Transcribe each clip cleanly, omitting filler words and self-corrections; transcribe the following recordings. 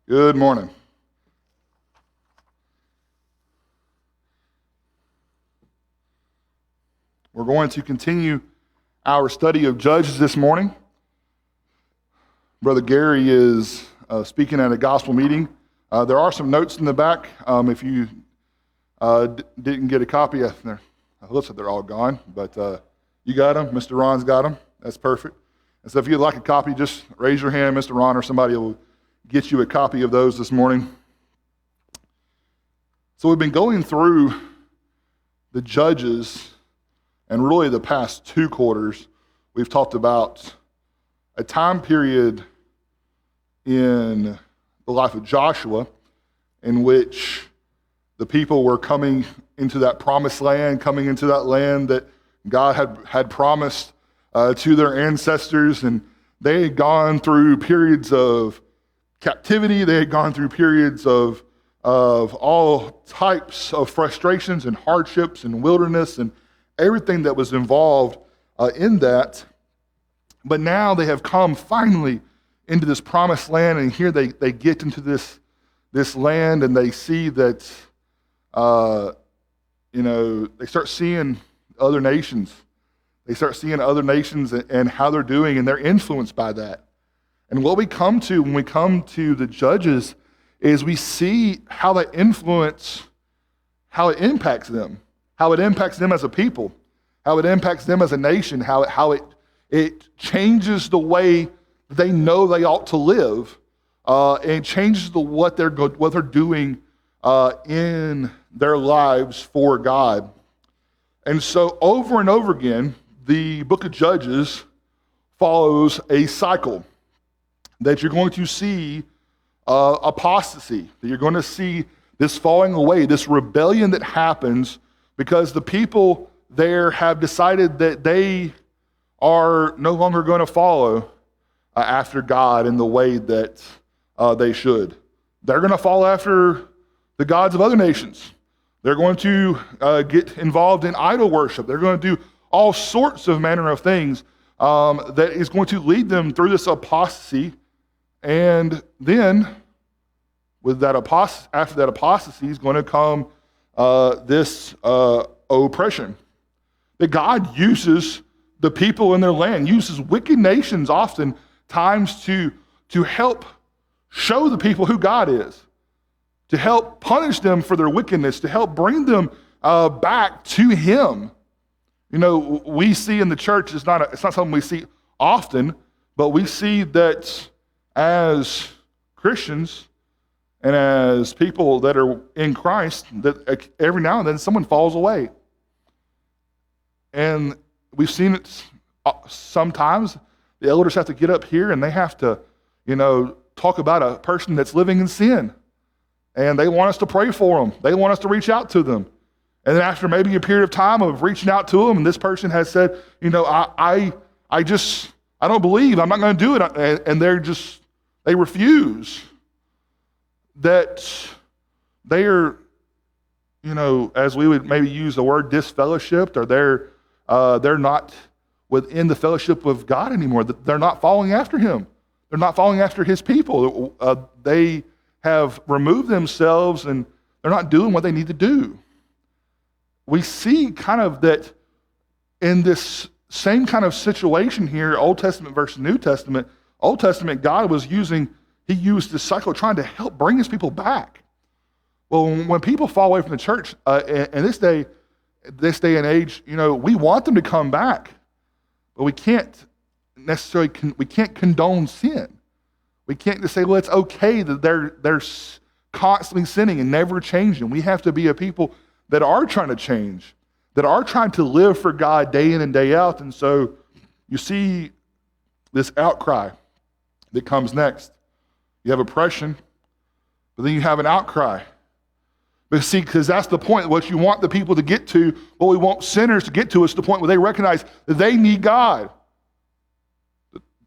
Good morning. We're going to continue our study of Judges this morning. Brother Gary is speaking at a gospel meeting. There are some notes in the back. If you didn't get a copy, it looks like they're all gone, but you got them. Mr. Ron's got them. That's perfect. And so if you'd like a copy, just raise your hand. Mr. Ron or somebody will get you a copy of those this morning. So we've been going through the Judges, and really the past 2 quarters, we've talked about a time period in the life of Joshua in which the people were coming into that promised land, coming into that land that God had promised to their ancestors, and they had gone through periods of captivity. They had gone through periods of all types of frustrations and hardships and wilderness and everything that was involved in that. But now they have come finally into this promised land, and here they get into this land, and they see that, they start seeing other nations. They start seeing other nations and how they're doing, and they're influenced by that. And what we come to when we come to the Judges is we see how that influence, how it impacts them as a people, how it impacts them as a nation, how it changes the way they know they ought to live, and changes what they're doing in their lives for God. And so over and over again, the book of Judges follows a cycle that you're going to see apostasy, that you're going to see this falling away, this rebellion that happens because the people there have decided that they are no longer going to follow after God in the way that they should. They're going to follow after the gods of other nations. They're going to get involved in idol worship. They're going to do all sorts of manner of things that is going to lead them through this apostasy. And then, with that after that apostasy is going to come this oppression. That God uses the people in their land, uses wicked nations oftentimes to help show the people who God is, to help punish them for their wickedness, to help bring them back to Him. You know, we see in the church, it's not something we see often, but we see that as Christians and as people that are in Christ, that every now and then someone falls away. And we've seen it sometimes. The elders have to get up here and they have to, talk about a person that's living in sin. And they want us to pray for them. They want us to reach out to them. And then after maybe a period of time of reaching out to them, and this person has said, I don't believe, I'm not going to do it. And they refuse. That they are, as we would maybe use the word disfellowshipped, or they're not within the fellowship of God anymore. They're not following after Him. They're not following after His people. They have removed themselves and they're not doing what they need to do. We see kind of that in this same kind of situation here, Old Testament versus New Testament. Old Testament, God He used this cycle trying to help bring His people back. Well, when people fall away from the church, in this day and age, we want them to come back, but we can't necessarily condone sin. We can't just say, well, it's okay that they're constantly sinning and never changing. We have to be a people that are trying to change, that are trying to live for God day in and day out. And so you see this outcry that comes next. You have oppression, but then you have an outcry. But see, because that's the point, what you want the people to get to, what we want sinners to get to is the point where they recognize that they need God.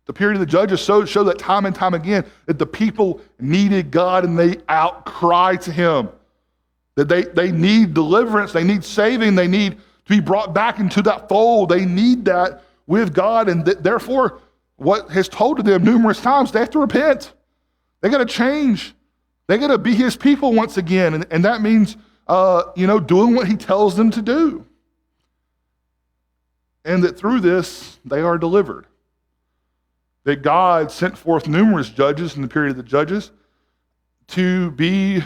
The period of the Judges show that time and time again, that the people needed God and they outcry to Him. That they need deliverance, they need saving, they need to be brought back into that fold. They need that with God, and therefore, what has told to them numerous times, they have to repent. They got to change. They got to be his people once again, and that means, doing what he tells them to do. And that through this, they are delivered. That God sent forth numerous judges in the period of the judges to be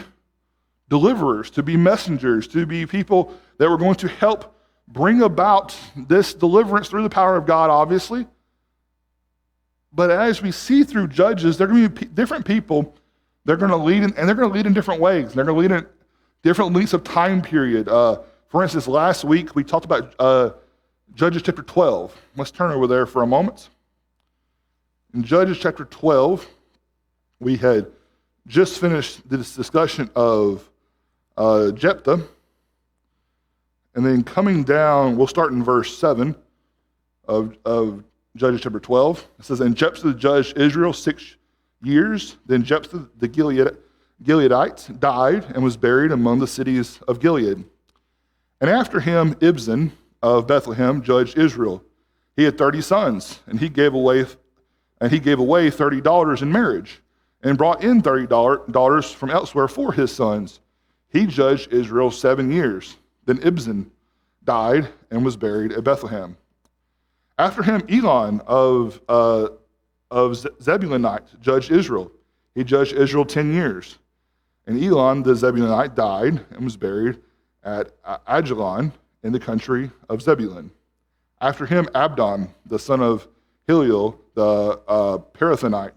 deliverers, to be messengers, to be people that were going to help bring about this deliverance through the power of God, obviously. But as we see through Judges, they're going to be different people. They're going to lead, and they're going to lead in different ways. They're going to lead in different lengths of time period. For instance, last week we talked about Judges chapter 12. Let's turn over there for a moment. In Judges chapter 12, we had just finished this discussion of Jephthah. And then coming down, we'll start in verse 7 of Judges chapter 12. It says, "And Jephthah judged Israel 6 years. Then Jephthah the Gileadite died and was buried among the cities of Gilead. And after him, Ibzan of Bethlehem judged Israel. He had 30 sons, and he gave away 30 daughters in marriage, and brought in 30 daughters from elsewhere for his sons. He judged Israel 7 years. Then Ibzan died and was buried at Bethlehem. After him, Elon of Zebulunite judged Israel. He judged Israel 10 years. And Elon the Zebulunite died and was buried at Ajalon in the country of Zebulun. After him, Abdon, the son of Hillel, the Parathonite,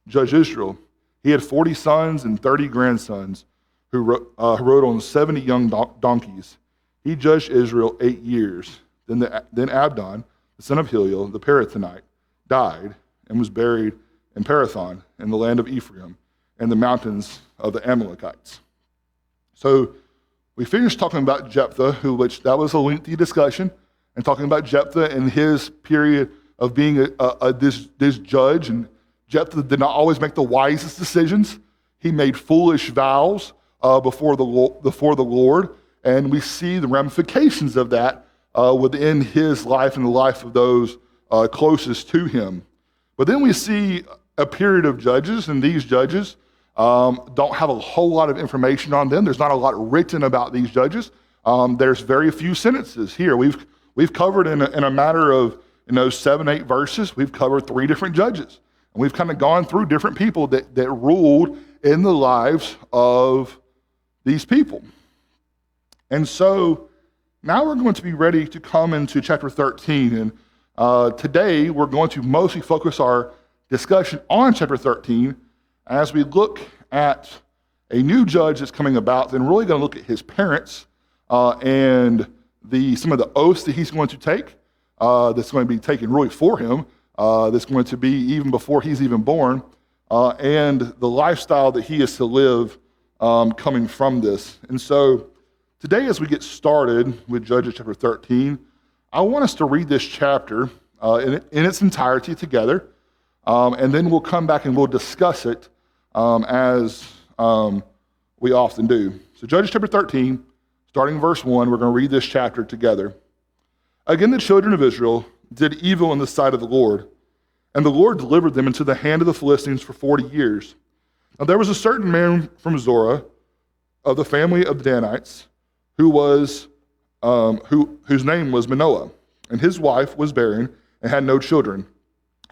judged Israel. He had 40 sons and 30 grandsons who rode on 70 young donkeys. He judged Israel 8 years. Then Abdon, the son of Hillel, the Parathonite, died and was buried in Parathon in the land of Ephraim and the mountains of the Amalekites." So we finished talking about Jephthah, which that was a lengthy discussion, and talking about Jephthah and his period of being this judge. And Jephthah did not always make the wisest decisions. He made foolish vows before the Lord, and we see the ramifications of that within his life and the life of those closest to him. But then we see a period of judges, and these judges don't have a whole lot of information on them. There's not a lot written about these judges. There's very few sentences here. We've covered in a matter of 7-8 verses. We've covered 3 different judges, and we've kind of gone through different people that ruled in the lives of these people. And so now we're going to be ready to come into chapter 13, and today we're going to mostly focus our discussion on chapter 13 as we look at a new judge that's coming about. Then really going to look at his parents and some of the oaths that he's going to take, that's going to be taken really for him, that's going to be even before he's even born, and the lifestyle that he is to live coming from this. And so today, as we get started with Judges chapter 13, I want us to read this chapter in its entirety together, and then we'll come back and we'll discuss it as we often do. So Judges chapter 13, starting verse 1, we're going to read this chapter together. "Again, the children of Israel did evil in the sight of the Lord, and the Lord delivered them into the hand of the Philistines for 40 years. Now there was a certain man from Zorah of the family of the Danites, whose name was Manoah, and his wife was barren and had no children.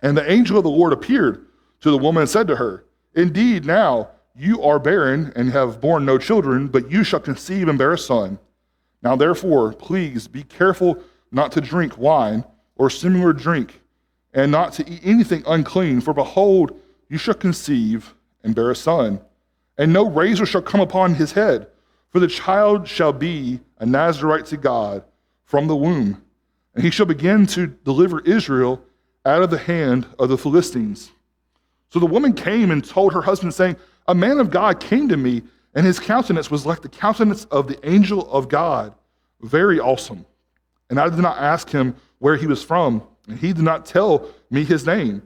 And the angel of the Lord appeared to the woman and said to her, 'Indeed, now you are barren and have borne no children, but you shall conceive and bear a son. Now therefore, please be careful not to drink wine or similar drink, and not to eat anything unclean, for behold, you shall conceive and bear a son. And no razor shall come upon his head, for the child shall be a Nazarite to God from the womb. And he shall begin to deliver Israel out of the hand of the Philistines.' So the woman came and told her husband, saying, 'A man of God came to me, and his countenance was like the countenance of the angel of God, very awesome. And I did not ask him where he was from, and he did not tell me his name.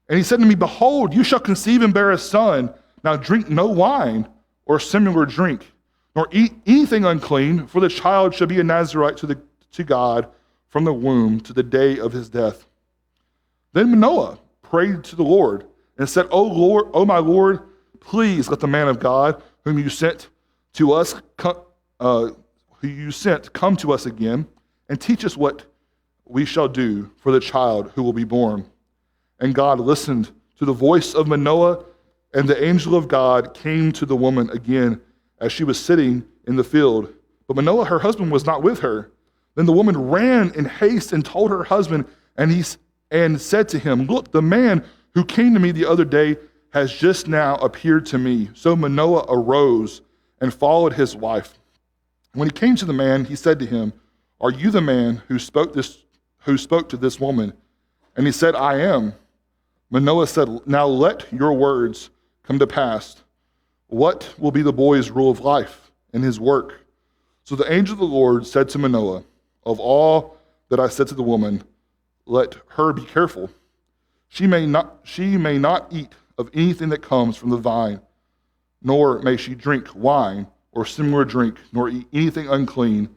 And he said to me, Behold, you shall conceive and bear a son. Now drink no wine or similar drink, nor eat anything unclean, for the child shall be a Nazarite to God from the womb to the day of his death.' Then Manoah prayed to the Lord and said, O Lord, O my Lord, please let the man of God whom you sent to us, come to us again and teach us what we shall do for the child who will be born. And God listened to the voice of Manoah, and the angel of God came to the woman again as she was sitting in the field. But Manoah, her husband, was not with her. Then the woman ran in haste and told her husband, and said to him, look, the man who came to me the other day has just now appeared to me. So Manoah arose and followed his wife. When he came to the man, he said to him, are you the man who spoke to this woman? And he said, I am. Manoah said, now let your words come to pass. What will be the boy's rule of life and his work? So the angel of the Lord said to Manoah, of all that I said to the woman, let her be careful. She may not eat of anything that comes from the vine, nor may she drink wine or similar drink, nor eat anything unclean.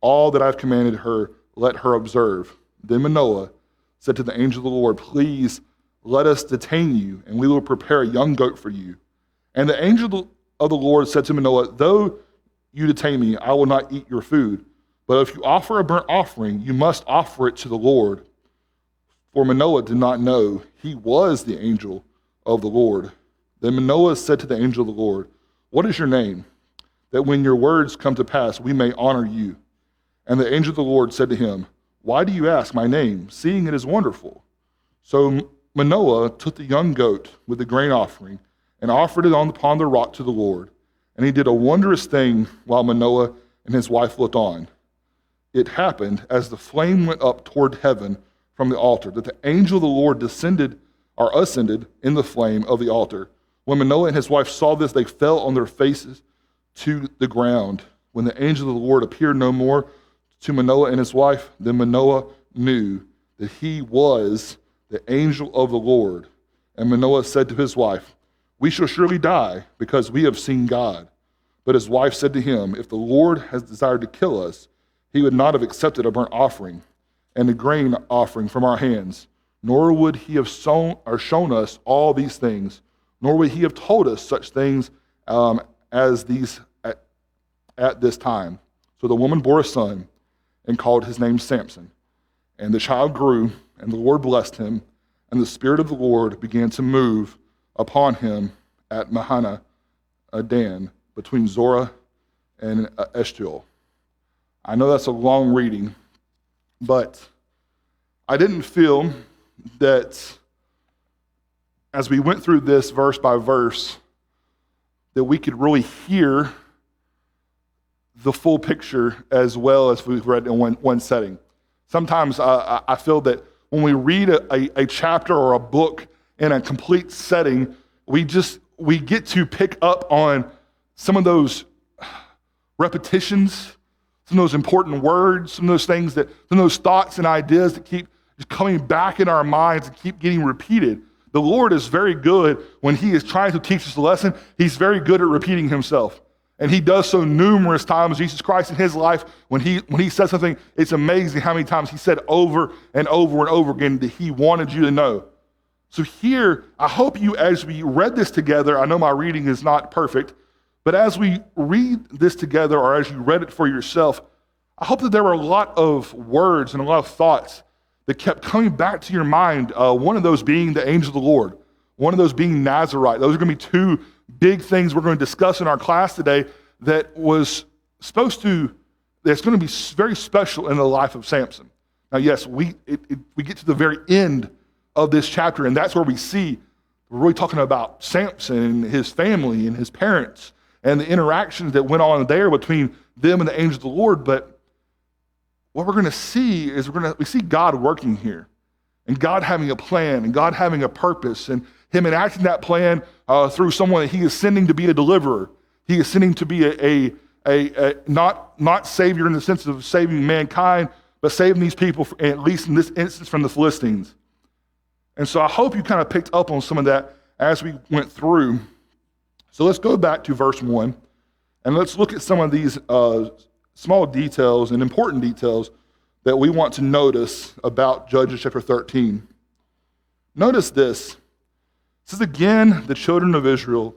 All that I've commanded her, let her observe. Then Manoah said to the angel of the Lord, please let us detain you, and we will prepare a young goat for you. And the angel of the Lord said to Manoah, though you detain me, I will not eat your food. But if you offer a burnt offering, you must offer it to the Lord. For Manoah did not know he was the angel of the Lord. Then Manoah said to the angel of the Lord, what is your name? That when your words come to pass, we may honor you. And the angel of the Lord said to him, why do you ask my name, seeing it is wonderful? So Manoah took the young goat with the grain offering and offered it upon the rock to the Lord. And he did a wondrous thing while Manoah and his wife looked on. It happened as the flame went up toward heaven from the altar, that the angel of the Lord ascended in the flame of the altar. When Manoah and his wife saw this, they fell on their faces to the ground. When the angel of the Lord appeared no more to Manoah and his wife, then Manoah knew that he was the angel of the Lord. And Manoah said to his wife, we shall surely die, because we have seen God. But his wife said to him, if the Lord has desired to kill us, he would not have accepted a burnt offering and a grain offering from our hands, nor would he have shown us all these things, nor would he have told us such things as these at this time. So the woman bore a son and called his name Samson. And the child grew, and the Lord blessed him, and the Spirit of the Lord began to move upon him at Mahaneh Dan, between Zorah and Eshtaol. I know that's a long reading, but I didn't feel that as we went through this verse by verse, that we could really hear the full picture as well as we've read in one setting. Sometimes I feel that when we read a chapter or a book in a complete setting, we get to pick up on some of those repetitions, some of those important words, some of those thoughts and ideas that keep just coming back in our minds and keep getting repeated. The Lord is very good when he is trying to teach us a lesson. He's very good at repeating himself. And he does so numerous times. Jesus Christ in his life, when he said something, it's amazing how many times he said over and over and over again that he wanted you to know. So here, I hope you, as we read this together, I know my reading is not perfect, but as we read this together or as you read it for yourself, I hope that there were a lot of words and a lot of thoughts that kept coming back to your mind, one of those being the angel of the Lord, one of those being Nazarite. Those are going to be two big things we're going to discuss in our class today that's going to be very special in the life of Samson. Now, yes, we get to the very end of this chapter, and that's where we're really talking about Samson and his family and his parents and the interactions that went on there between them and the angel of the Lord. But what we're going to see is we see God working here, and God having a plan, and God having a purpose, and him enacting that plan through someone that he is sending to be a deliverer. He is sending to be a not savior in the sense of saving mankind, but saving these people, at least in this instance, from the Philistines. And so I hope you kind of picked up on some of that as we went through. So let's go back to verse 1, and let's look at some of these small details and important details that we want to notice about Judges chapter 13. Notice this. It says, again, the children of Israel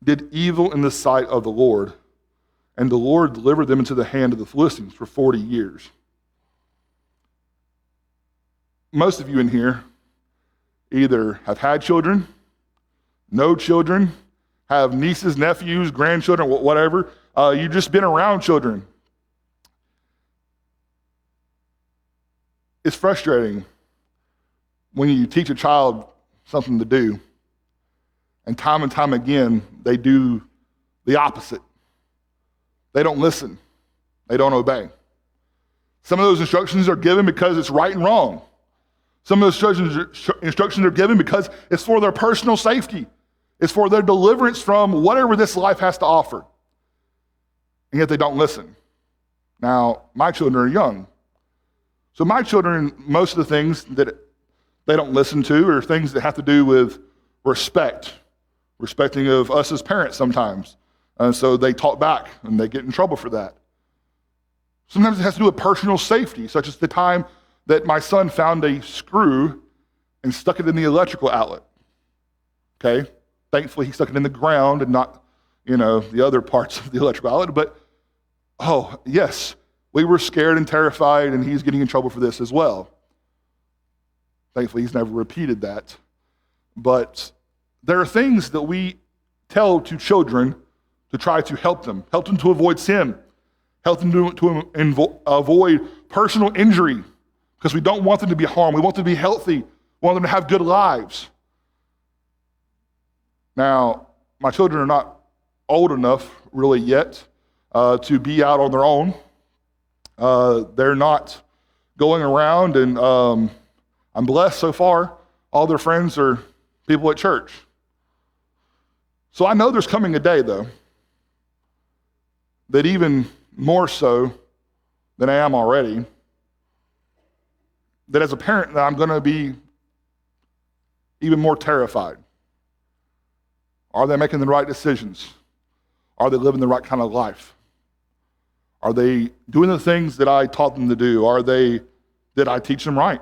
did evil in the sight of the Lord, and the Lord delivered them into the hand of the Philistines for 40 years. Most of you in here either have had children, no children, have nieces, nephews, grandchildren, whatever. You've just been around children. It's frustrating when you teach a child something to do, and time again, they do the opposite. They don't listen. They don't obey. Some of those instructions are given because it's right and wrong. Some of those instructions are given because it's for their personal safety. It's for their deliverance from whatever this life has to offer. And yet they don't listen. Now, my children are young. So my children, most of the things that they don't listen to are things that have to do with respecting of us as parents sometimes. And so they talk back and they get in trouble for that. Sometimes it has to do with personal safety, such as the time that my son found a screw and stuck it in the electrical outlet. Okay? Thankfully, he stuck it in the ground and not, the other parts of the electrical outlet. But, yes, we were scared and terrified, and he's getting in trouble for this as well. Thankfully, he's never repeated that. But there are things that we tell to children to try to help them to avoid sin, help them to avoid personal injury, because we don't want them to be harmed. We want them to be healthy. We want them to have good lives. Now, my children are not old enough really yet to be out on their own. They're not going around, and I'm blessed so far. All their friends are people at church. So I know there's coming a day, though, that even more so than I am already, that as a parent, that I'm going to be even more terrified. Are they making the right decisions? Are they living the right kind of life? Are they doing the things that I taught them to do? Did I teach them right?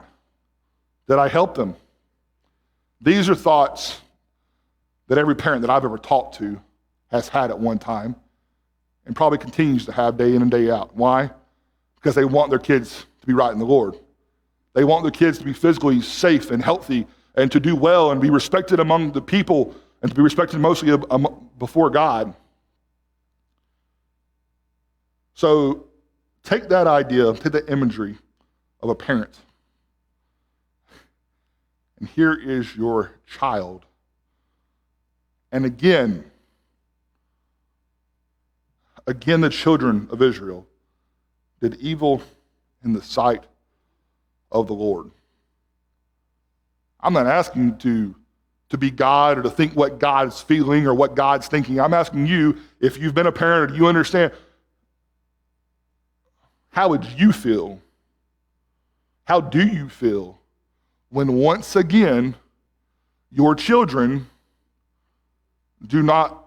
Did I help them? These are thoughts that every parent that I've ever talked to has had at one time and probably continues to have day in and day out. Why? Because they want their kids to be right in the Lord. They want their kids to be physically safe and healthy and to do well and be respected among the people and to be respected mostly before God. So take that idea, take that imagery of a parent, and here is your child. And again, the children of Israel did evil in the sight of the Lord. I'm not asking you to be God or to think what God's feeling or what God's thinking. I'm asking you, if you've been a parent or do you understand, how would you feel? How do you feel when once again your children do not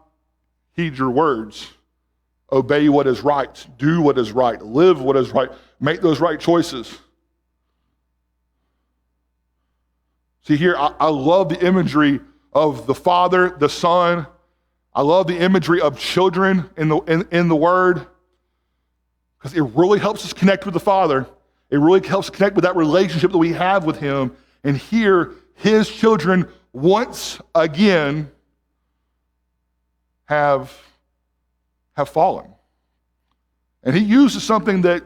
heed your words, obey what is right, do what is right, live what is right, make those right choices? See here, I love the imagery of the Father, the Son. I love the imagery of children in the Word, because it really helps us connect with the Father. It really helps connect with that relationship that we have with Him. And here, His children once again have fallen. And He uses something that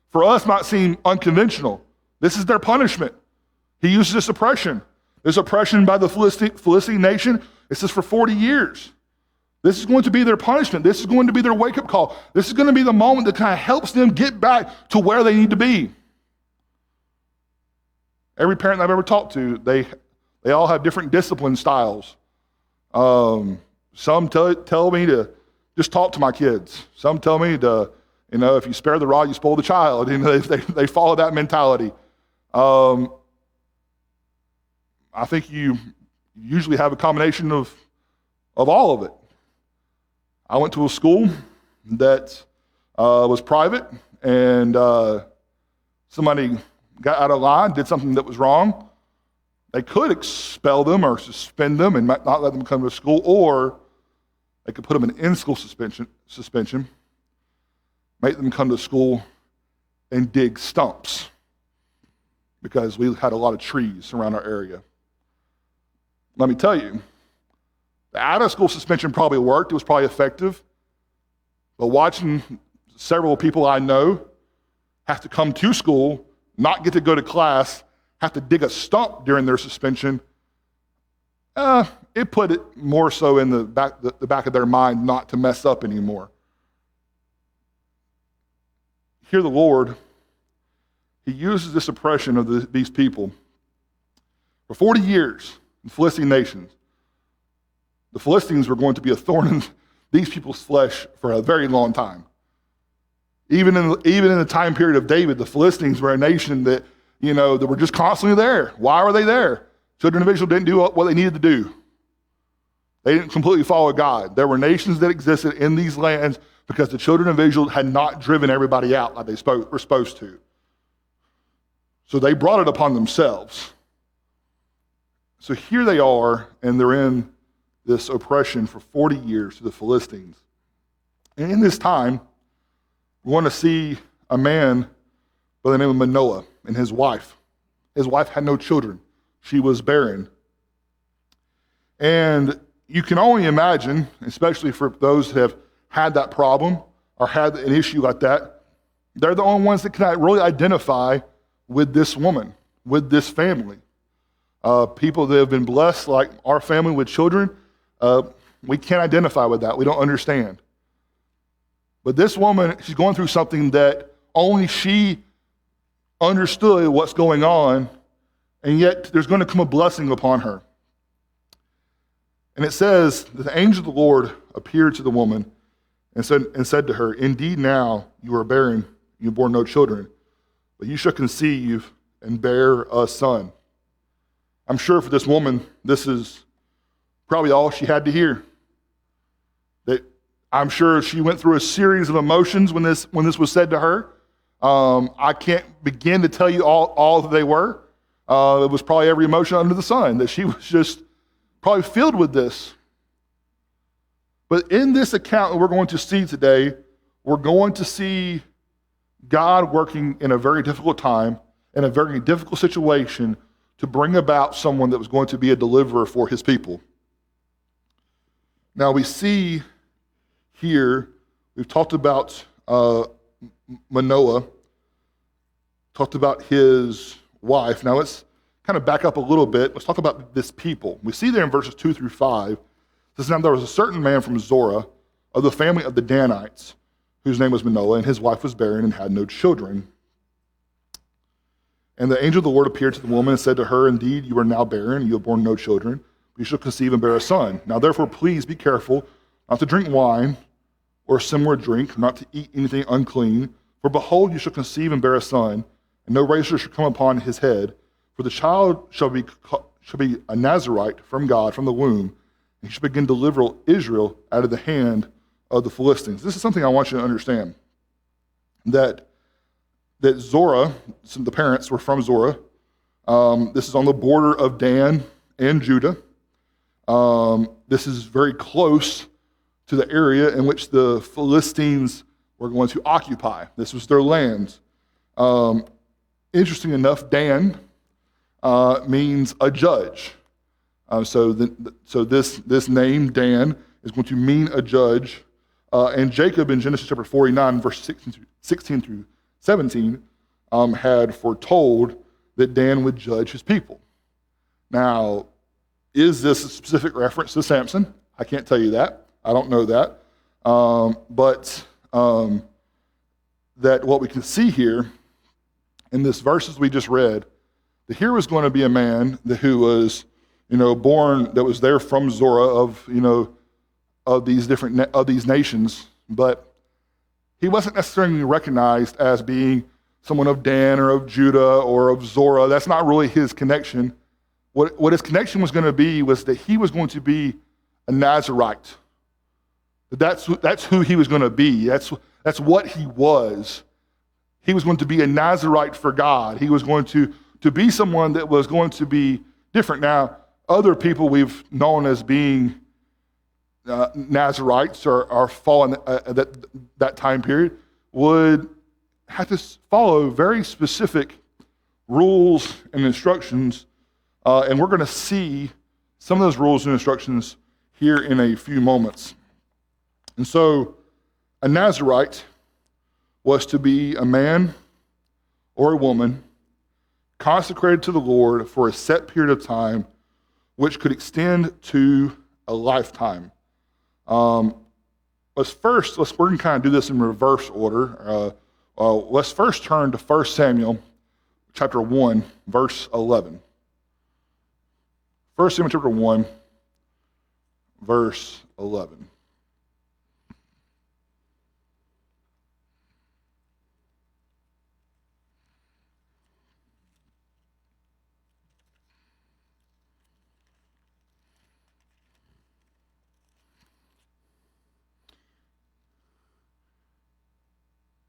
for us might seem unconventional. This is their punishment. He uses this oppression by the Philistine nation. It says for 40 years. This is going to be their punishment. This is going to be their wake-up call. This is going to be the moment that kind of helps them get back to where they need to be. Every parent I've ever talked to, they all have different discipline styles. Some tell me to just talk to my kids. Some tell me to, if you spare the rod, you spoil the child. They follow that mentality. I think you usually have a combination of all of it. I went to a school that was private, and somebody got out of line, did something that was wrong. They could expel them or suspend them and not let them come to school, or They could put them in school suspension, make them come to school and dig stumps because we had a lot of trees around our area. Let me tell you, the out-of-school suspension probably worked. It was probably effective. But watching several people I know have to come to school, not get to go to class, have to dig a stump during their suspension, it put it more so in the back of their mind not to mess up anymore. Here the Lord, he uses this oppression of these people. For 40 years, in the Philistine nations, the Philistines were going to be a thorn in these people's flesh for a very long time. Even in the time period of David, the Philistines were a nation that, that were just constantly there. Why were they there? Children of Israel didn't do what they needed to do. They didn't completely follow God. There were nations that existed in these lands because the children of Israel had not driven everybody out like they were supposed to. So they brought it upon themselves. So here they are, and they're in this oppression for 40 years to the Philistines. And in this time, we want to see a man by the name of Manoah and his wife. His wife had no children. She was barren. And you can only imagine, especially for those that have had that problem or had an issue like that, they're the only ones that can really identify with this woman, with this family. People that have been blessed, like our family with children, we can't identify with that. We don't understand. But this woman, she's going through something that only she understood what's going on, and yet there's going to come a blessing upon her. And it says that the angel of the Lord appeared to the woman and said to her, "Indeed now you are barren, you have borne no children, but you shall conceive and bear a son." I'm sure for this woman, this is probably all she had to hear. That I'm sure she went through a series of emotions when this was said to her. I can't begin to tell you all that they were. It was probably every emotion under the sun, that she was just probably filled with this. But in this account that we're going to see today, we're going to see God working in a very difficult time, in a very difficult situation, to bring about someone that was going to be a deliverer for his people. Now we see here, we've talked about Manoah, talked about his wife. Now let's kind of back up a little bit. Let's talk about this people. We see there in verses 2 through 5, it says, "Now there was a certain man from Zorah of the family of the Danites, whose name was Manoah, and his wife was barren and had no children. And the angel of the Lord appeared to the woman and said to her, Indeed, you are now barren, you have borne no children, but you shall conceive and bear a son. Now therefore please be careful not to drink wine or similar drink, not to eat anything unclean. For behold, you shall conceive and bear a son, and no razor shall come upon his head. For the child shall be a Nazarite from God from the womb, and he shall begin to deliver Israel out of the hand of the Philistines." This is something I want you to understand. That Zorah, some of the parents were from Zorah. This is on the border of Dan and Judah. This is very close to the area in which the Philistines were going to occupy. This was their land. Interesting enough, Dan means a judge. So this name, Dan, is going to mean a judge. And Jacob in Genesis chapter 49, verse 16 through 17, had foretold that Dan would judge his people. Now, is this a specific reference to Samson? I can't tell you that. I don't know that. But that what we can see here in this verses we just read, that here was going to be a man who was, born, that was there from Zorah of these nations, but he wasn't necessarily recognized as being someone of Dan or of Judah or of Zorah. That's not really his connection. What his connection was going to be was that he was going to be a Nazarite. That's who he was going to be. That's what he was. He was going to be a Nazarite for God. He was going to be someone that was going to be different. Now, other people we've known as being Nazarites or fall in that time period would have to follow very specific rules and instructions, and we're going to see some of those rules and instructions here in a few moments. And so a Nazarite was to be a man or a woman consecrated to the Lord for a set period of time, which could extend to a lifetime. We're going to kind of do this in reverse order. Let's first turn to 1 Samuel chapter 1, verse 11. 1 Samuel chapter 1, verse 11.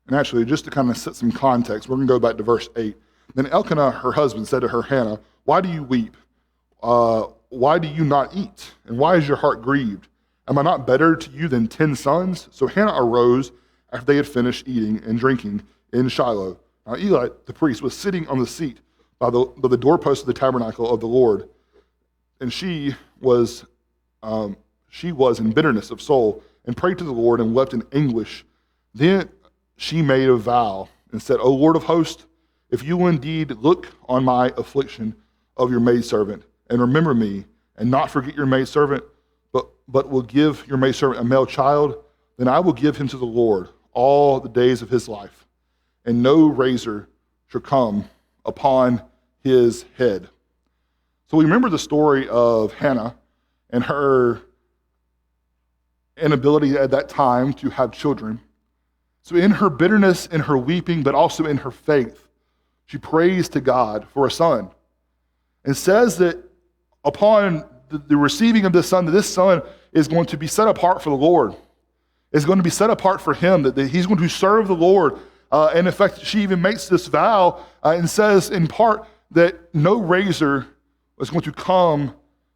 And actually, just to kind of set some context, we're going to go back to verse 8. Then Elkanah, her husband, said to her, Hannah, why do you weep? Why do you not eat? And why is your heart grieved? Am I not better to you than 10 sons? So Hannah arose after they had finished eating and drinking in Shiloh. Now Eli, the priest, was sitting on the seat by the doorpost of the tabernacle of the Lord. And she was in bitterness of soul and prayed to the Lord and wept in anguish. Then she made a vow and said, O Lord of hosts, if you will indeed look on my affliction of your maidservant and remember me and not forget your maidservant, but will give your maidservant a male child, then I will give him to the Lord all the days of his life, and no razor shall come upon his head. So we remember the story of Hannah and her inability at that time to have children. So in her bitterness, in her weeping, but also in her faith, she prays to God for a son and says that upon the receiving of this son, that this son is going to be set apart for the Lord, is going to be set apart for him, that he's going to serve the Lord. And in fact, she even makes this vow and says in part that no razor was going to come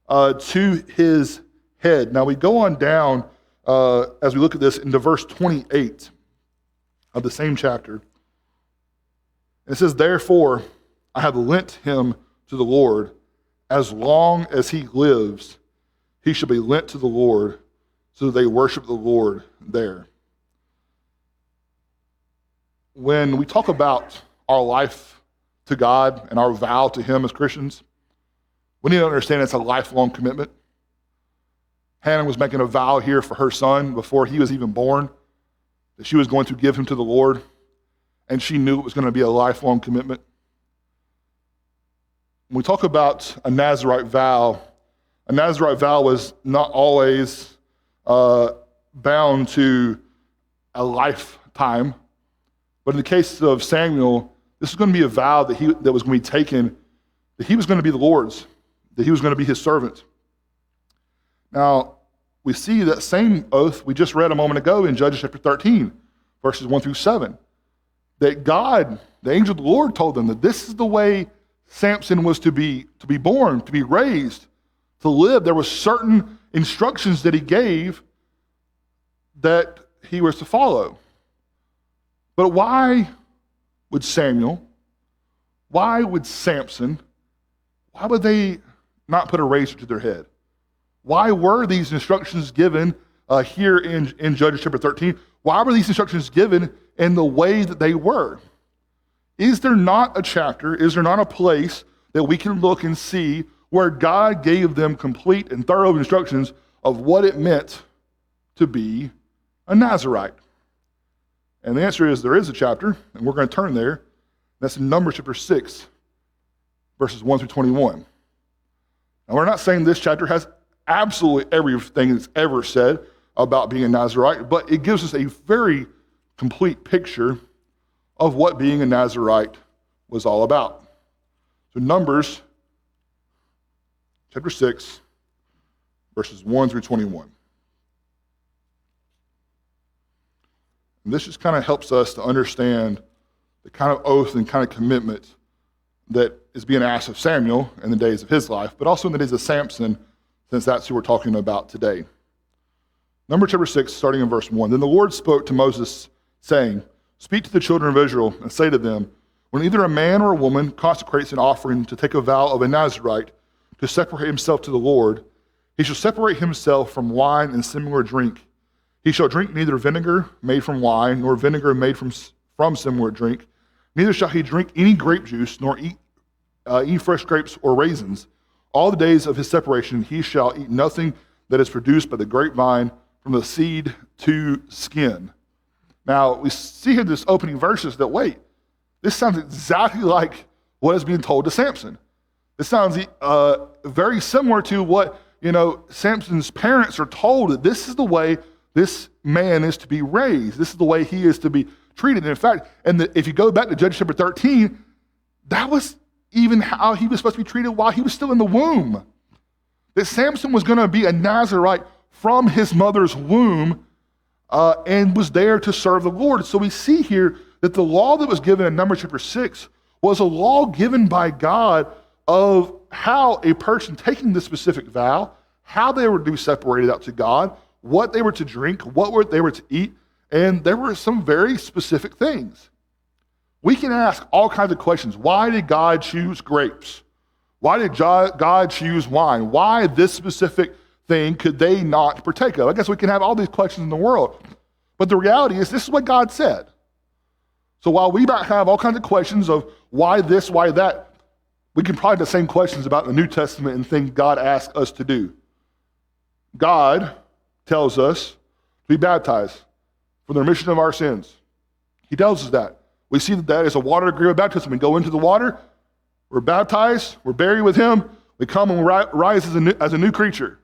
to his head. Now we go on down as we look at this into verse 28 of the same chapter. And it says, therefore, I have lent him to the Lord. As long as he lives, he shall be lent to the Lord, so that they worship the Lord there. When we talk about our life to God and our vow to him as Christians, we need to understand it's a lifelong commitment. Hannah was making a vow here for her son before he was even born, that she was going to give him to the Lord, and she knew it was going to be a lifelong commitment. When we talk about a Nazarite vow was not always bound to a lifetime, but in the case of Samuel, this is going to be a vow that was going to be taken, that he was going to be the Lord's, that he was going to be his servant. Now, we see that same oath we just read a moment ago in Judges chapter 13, verses 1 through 7, that God, the angel of the Lord, told them that this is the way Samson was to be born, to be raised, to live. There were certain instructions that he gave that he was to follow. But why would Samuel, why would Samson, why would they not put a razor to their head? Why were these instructions given here in Judges chapter 13? Why were these instructions given in the way that they were? Is there not a chapter, is there not a place that we can look and see where God gave them complete and thorough instructions of what it meant to be a Nazarite? And the answer is there is a chapter, and we're going to turn there. That's in Numbers chapter 6, verses 1 through 21. Now, we're not saying this chapter has absolutely everything that's ever said about being a Nazarite, but it gives us a very complete picture of what being a Nazarite was all about. So Numbers chapter 6, verses 1 through 21. And this just kind of helps us to understand the kind of oath and kind of commitment that is being asked of Samuel in the days of his life, but also in the days of Samson, since that's who we're talking about today. Numbers chapter 6, starting in verse 1. Then the Lord spoke to Moses, saying, Speak to the children of Israel and say to them, when either a man or a woman consecrates an offering to take a vow of a Nazirite to separate himself to the Lord, he shall separate himself from wine and similar drink. He shall drink neither vinegar made from wine, nor vinegar made from similar drink. Neither shall he drink any grape juice, nor eat fresh grapes or raisins. All the days of his separation he shall eat nothing that is produced by the grapevine, from the seed to skin. Now, we see here this opening verses that, wait, this sounds exactly like what is being told to Samson. This sounds very similar to what, Samson's parents are told, that this is the way this man is to be raised. This is the way he is to be treated. And in fact, if you go back to Judges chapter 13, that was even how he was supposed to be treated while he was still in the womb. That Samson was going to be a Nazirite from his mother's womb and was there to serve the Lord. So we see here that the law that was given in Numbers chapter 6 was a law given by God of how a person taking this specific vow, how they were to be separated out to God, what they were to drink, they were to eat, and there were some very specific things. We can ask all kinds of questions. Why did God choose grapes? Why did God choose wine? Why this specific thing could they not partake of? I guess we can have all these questions in the world. But the reality is, this is what God said. So while we might have all kinds of questions of why this, why that, we can probably have the same questions about the New Testament and things God asks us to do. God tells us to be baptized for the remission of our sins. He tells us that. We see that is a water degree of baptism. We go into the water, we're baptized, we're buried with him, we come and rise as a new creature.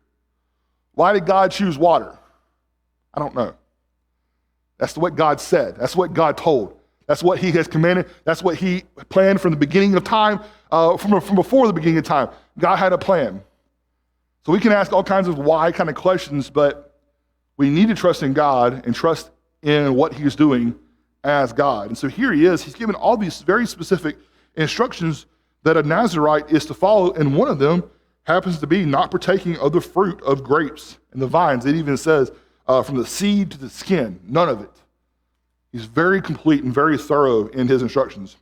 Why did God choose water? I don't know. That's what God said. That's what God told. That's what he has commanded. That's what he planned from the beginning of time, from before the beginning of time. God had a plan. So we can ask all kinds of why kind of questions, but we need to trust in God and trust in what he's doing as God. And so here he is. He's given all these very specific instructions that a Nazirite is to follow, and one of them happens to be not partaking of the fruit of grapes and the vines. It even says from the seed to the skin, none of it. He's very complete and very thorough in his instructions.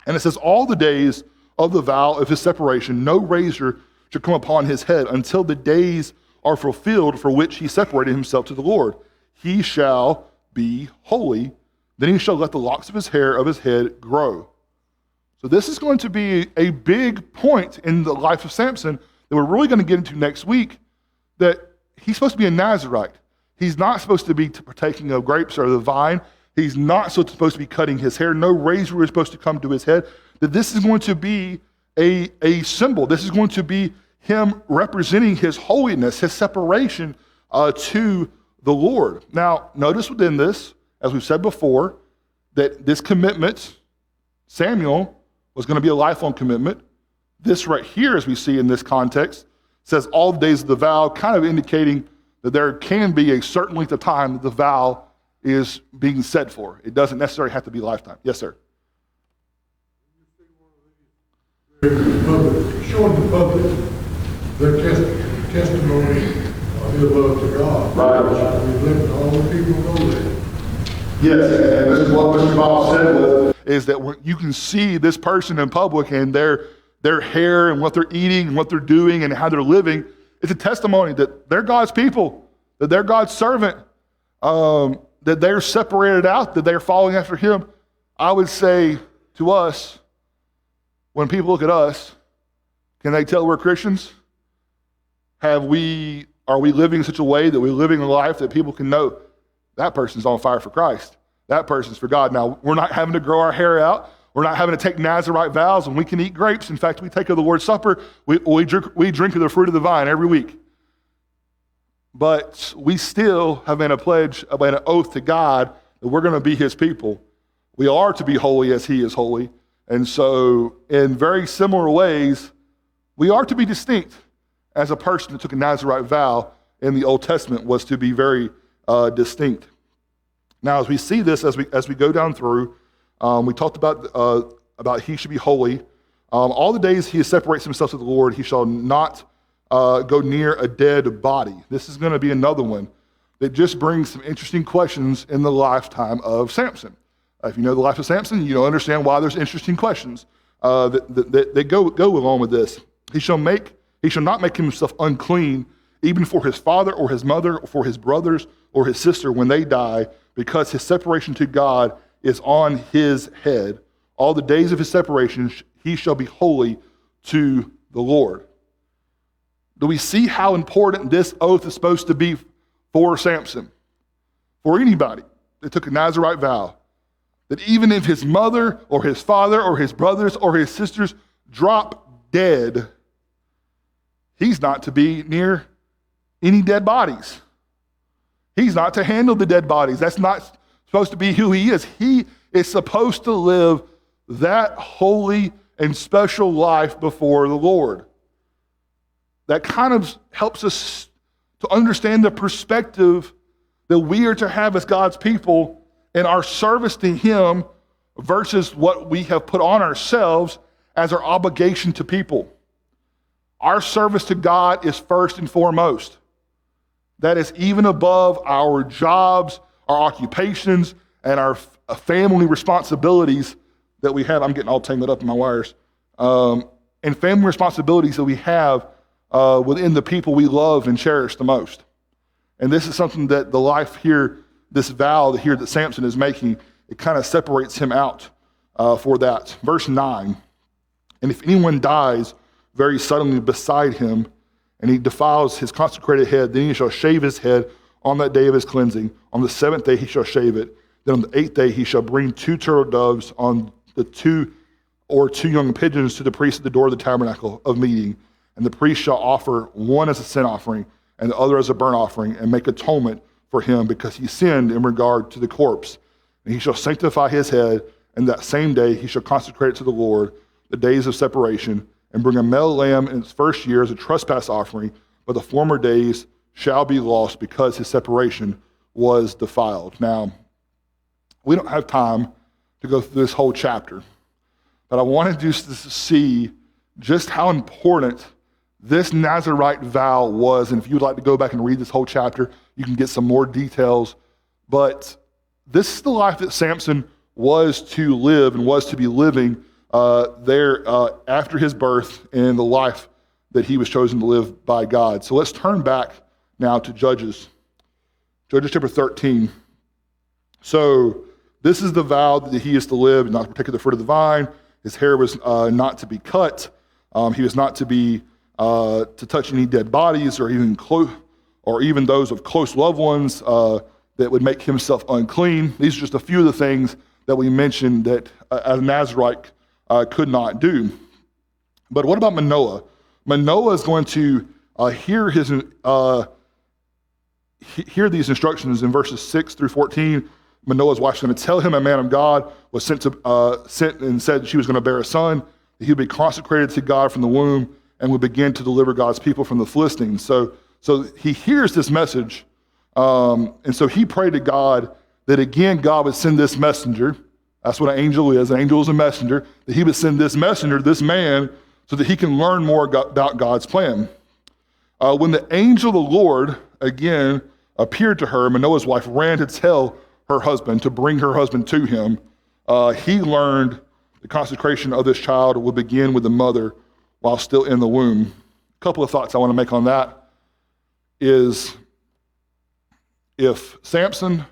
And it says, all the days of the vow of his separation, no razor should come upon his head until the days are fulfilled for which he separated himself to the Lord. He shall be holy. Then he shall let the locks of his hair of his head grow. So this is going to be a big point in the life of Samson that we're really going to get into next week, that he's supposed to be a Nazirite. He's not supposed to be partaking of grapes or the vine. He's not supposed to be cutting his hair. No razor is supposed to come to his head. That this is going to be a symbol. This is going to be him representing his holiness, his separation to the Lord. Now, notice within this, as we've said before, that this commitment, Samuel, was going to be a lifelong commitment. This right here, as we see in this context, says all the days of the vow, kind of indicating that there can be a certain length of time that the vow is being said for. It doesn't necessarily have to be a lifetime. Yes, sir. Showing the public their testimony of their love to God. Right. We let all the people know that. Yes, and this is what Mr. Bob said is that you can see this person in public and their hair and what they're eating and what they're doing and how they're living. It's a testimony that they're God's people, that they're God's servant, that they're separated out, that they're following after him. I would say to us, when people look at us, can they tell we're Christians? Are we living in such a way that we're living a life that people can know that person's on fire for Christ? That person's for God. Now, we're not having to grow our hair out. We're not having to take Nazirite vows, and we can eat grapes. In fact, we take of the Lord's Supper. We drink of the fruit of the vine every week. But we still have made a pledge, an oath to God that we're going to be his people. We are to be holy as he is holy. And so in very similar ways, we are to be distinct as a person that took a Nazirite vow in the Old Testament was to be very distinct. Now, as we see this, as we go down through, we talked about he should be holy. All the days he separates himself to the Lord, he shall not go near a dead body. This is going to be another one. that just brings some interesting questions in the lifetime of Samson. If you know the life of Samson, you'll understand why there's interesting questions that go along with this. He shall not make himself unclean, even for his father or his mother or for his brothers or his sister when they die, because his separation to God is on his head. All the days of his separation he shall be holy to the Lord. Do we see how important this oath is supposed to be for Samson? For anybody that took a Nazirite vow, that even if his mother or his father or his brothers or his sisters drop dead, he's not to be near any dead bodies. He's not to handle the dead bodies. That's not supposed to be who he is. He is supposed to live that holy and special life before the Lord. That kind of helps us to understand the perspective that we are to have as God's people in our service to him versus what we have put on ourselves as our obligation to people. Our service to God is first and foremost. That is even above our jobs, our occupations, and our family responsibilities that we have. I'm getting all tangled up in my wires. And family responsibilities that we have within the people we love and cherish the most. And this is something that the life here, this vow here that Samson is making, it kind of separates him out for that. Verse 9, and if anyone dies very suddenly beside him, and he defiles his consecrated head, then he shall shave his head on that day of his cleansing. On the 7th day he shall shave it. Then on the 8th day he shall bring 2 turtle doves on the 2 young pigeons to the priest at the door of the tabernacle of meeting. And the priest shall offer one as a sin offering and the other as a burnt offering, and make atonement for him because he sinned in regard to the corpse. And he shall sanctify his head, and that same day he shall consecrate it to the Lord, the days of separation, and bring a male lamb in its first year as a trespass offering, but the former days shall be lost because his separation was defiled. Now, we don't have time to go through this whole chapter, but I wanted you to see just how important this Nazirite vow was. And if you'd like to go back and read this whole chapter, you can get some more details. But this is the life that Samson was to live and was to be living there after his birth and the life that he was chosen to live by God. So let's turn back now to Judges chapter 13. So this is the vow that he is to live, not to partake of the fruit of the vine. His hair was not to be cut. He was not to be to touch any dead bodies or even those of close loved ones that would make himself unclean. These are just a few of the things that we mentioned that a Nazirite could not do. But what about Manoah? Manoah is going to hear these instructions in verses 6 through 14. Manoah's wife is going to tell him a man of God was sent and said she was going to bear a son, that he would be consecrated to God from the womb and would begin to deliver God's people from the Philistines. So he hears this message, and so he prayed to God that again God would send this messenger. That's what an angel is. An angel is a messenger. That he would send this messenger, this man, so that he can learn more about God's plan. When the angel of the Lord again appeared to her, Manoah's wife ran to tell her husband, to bring her husband to him. He learned the consecration of this child would begin with the mother while still in the womb. A couple of thoughts I want to make on that is if Samson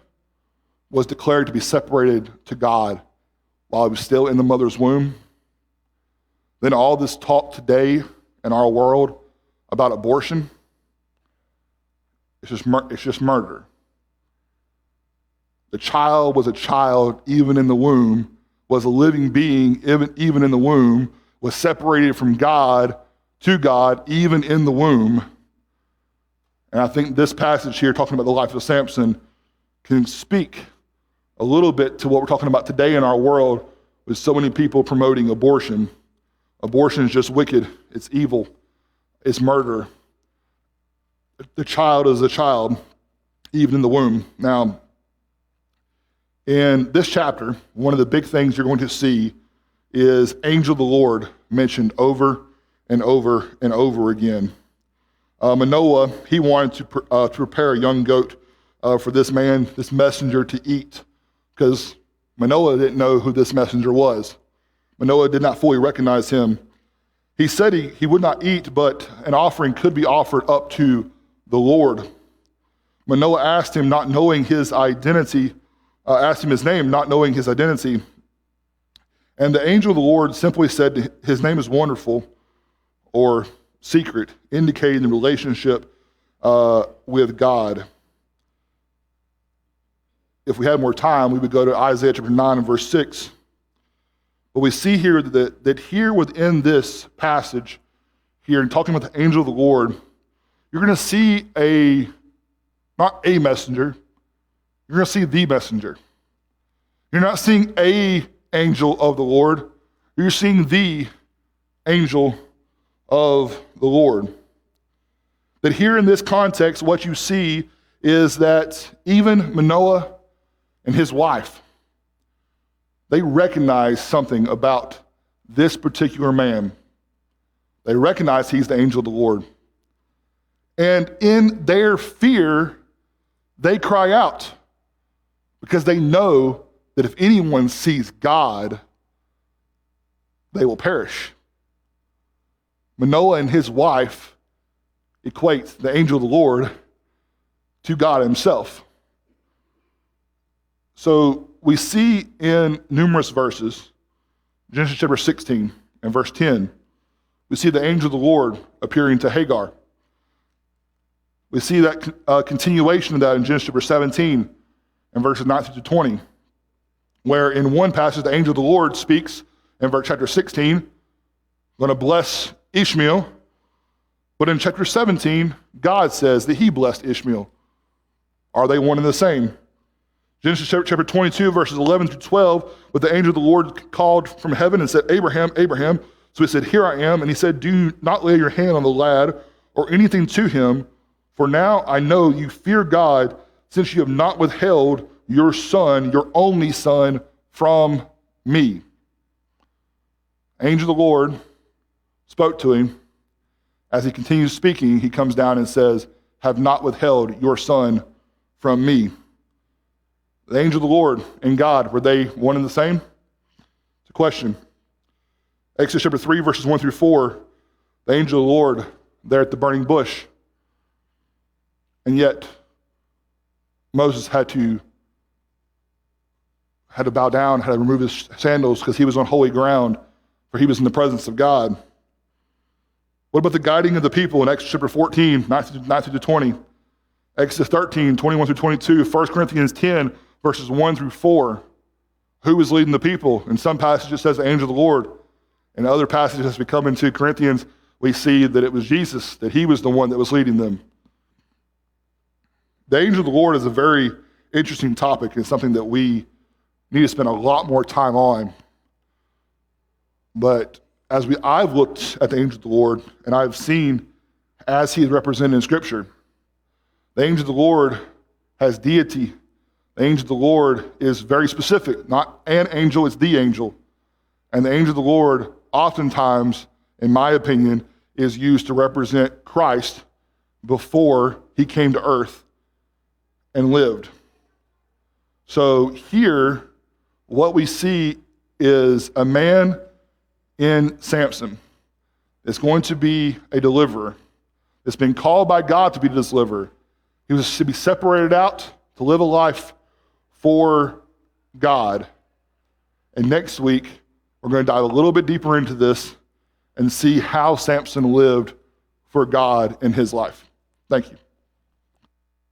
was declared to be separated to God while he was still in the mother's womb, then all this talk today in our world about abortion, it's just murder. The child was a child even in the womb, was a living being even in the womb, was separated from God to God even in the womb. And I think this passage here, talking about the life of Samson, can speak a little bit to what we're talking about today in our world with so many people promoting abortion. Abortion is just wicked. It's evil. It's murder. The child is a child, even in the womb. Now, in this chapter, one of the big things you're going to see is angel of the Lord mentioned over and over and over again. Manoah, he wanted to prepare a young goat for this man, this messenger, to eat, because Manoah didn't know who this messenger was. Manoah did not fully recognize him. He said he would not eat, but an offering could be offered up to the Lord. Manoah asked him, not knowing his identity, asked him his name, not knowing his identity. And the angel of the Lord simply said, his name is Wonderful, or Secret, indicating the relationship with God. If we had more time, we would go to Isaiah chapter 9 and verse 6. But we see here that here within this passage, here in talking about the angel of the Lord, you're going to see not a messenger, you're going to see the messenger. You're not seeing a angel of the Lord, you're seeing the angel of the Lord. That here in this context, what you see is that even Manoah and his wife, they recognize something about this particular man. They recognize he's the angel of the Lord. And in their fear, they cry out because they know that if anyone sees God, they will perish. Manoah and his wife equate the angel of the Lord to God himself. So we see in numerous verses, Genesis chapter 16 and verse 10, we see the angel of the Lord appearing to Hagar. We see that continuation of that in Genesis chapter 17 and verses 19 to 20, where in one passage the angel of the Lord speaks in verse chapter 16, going to bless Ishmael, but in chapter 17, God says that he blessed Ishmael. Are they one and the same? Genesis chapter 22, verses 11 through 12, but the angel of the Lord called from heaven and said, Abraham, Abraham. So he said, here I am. And he said, do not lay your hand on the lad or anything to him, for now I know you fear God, since you have not withheld your son, your only son, from me. Angel of the Lord spoke to him. As he continues speaking, he comes down and says, have not withheld your son from me. The angel of the Lord and God, were they one and the same? It's a question. Exodus chapter 3, verses 1 through 4, the angel of the Lord there at the burning bush. And yet, Moses had to bow down, had to remove his sandals because he was on holy ground, for he was in the presence of God. What about the guiding of the people in Exodus chapter 14, 19 to 20? Exodus 13, 21 through 22, 1 Corinthians 10, verses 1 through 4. Who was leading the people? In some passages it says the angel of the Lord. In other passages, as we come into Corinthians, we see that it was Jesus, that he was the one that was leading them. The angel of the Lord is a very interesting topic and something that we need to spend a lot more time on. But as I've looked at the angel of the Lord, and I've seen as he is represented in Scripture, the angel of the Lord has deity. The angel of the Lord is very specific, not an angel, it's the angel. And the angel of the Lord oftentimes, in my opinion, is used to represent Christ before he came to earth and lived. So here, what we see is a man in Samson. It's going to be a deliverer. It's been called by God to be the deliverer. He was to be separated out to live a life for God. And next week, we're going to dive a little bit deeper into this and see how Samson lived for God in his life. Thank you.